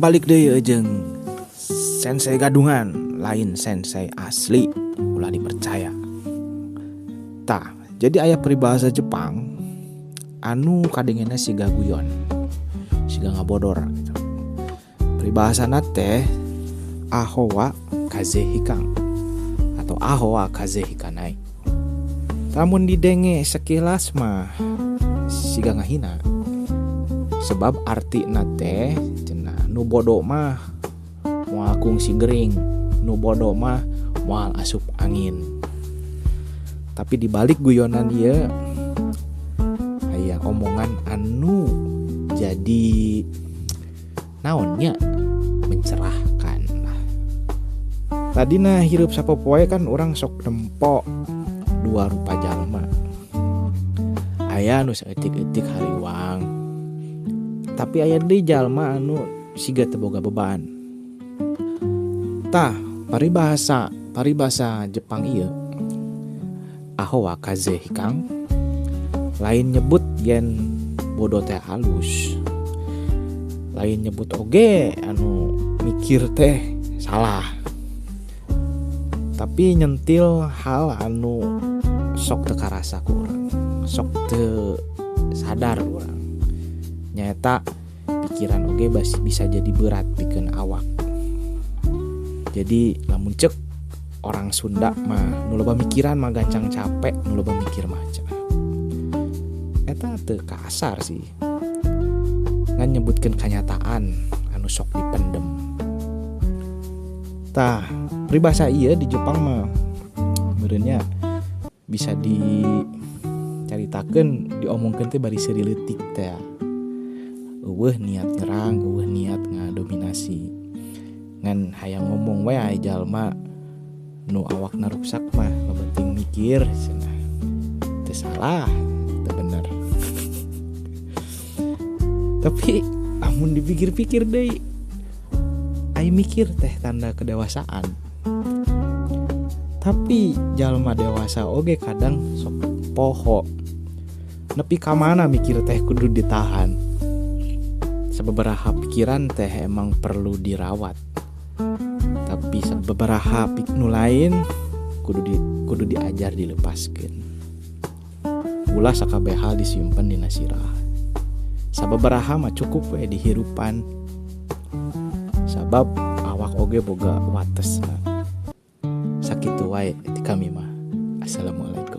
balik deh jeung sensei gadungan lain sensei asli ulah dipercaya. Tah, jadi aya peribahasa Jepang anu kadengena siga guyon, siga ngabodor gitu. Peribahasana teh aho wa kaze hikang atau aho wa kaze hikanai. Namun didenge sekilas mah siga ngahina. Sebab arti nate cenah nu bodo mah moal kungsi gering, nu bodo mah moal asup angin. Tapi dibalik guyonan dia aya omongan anu jadi naonnya mencerahkan. Tadina hirup sapopoe kan orang sok nempo dua rupa jalma. Aya nu saeutik-eutik hariwang. Tapi aya deui jalma anu siga teu boga beban. Tah, paribahasa Jepang ieu aho wa kaze hikang lain nyebut yen bodo teh halus. Lain nyebut oge anu mikir teh salah. Tapi nyentil hal anu sok teu karasa ku urang, sok teu sadar urang. Nyata pikiran oge bisa jadi berat pikeun awak. Jadi lamun cek orang Sunda mah nu loba mikiran mah gancang capek, nu loba mikir mah cenah. Eta teu kasar sih. Ngan nyebutkeun kanyataan anu sok dipendem. Tah, peribahasa ieu di Jepang mah meureunnya bisa dicaritakeun, diomongkeun teh bari seuri leutik teh. Eueuh niat nyerang, eueuh niat ngadominasi. Ngan hayang ngomong we aya jalma nu awakna ruksak mah nu penting mikir cenah. Teu salah, teu bener. Tapi amun dipikir-pikir deui, ai mikir teh tanda kedewasaan. Tapi jalma dewasa oge kadang sok poho. Nepi ka mana mikir teh kudu ditahan. Sababaraha pikiran teh emang perlu dirawat. Tapi sababaraha nu lain kudu diajar dilepaskeun. Ulah sakabeh hal disimpen dina sirah. Sababaraha mah cukup we dihirupan. Sabab awak oge boga watesna. Sakitu wae ti kami mah. Assalamualaikum.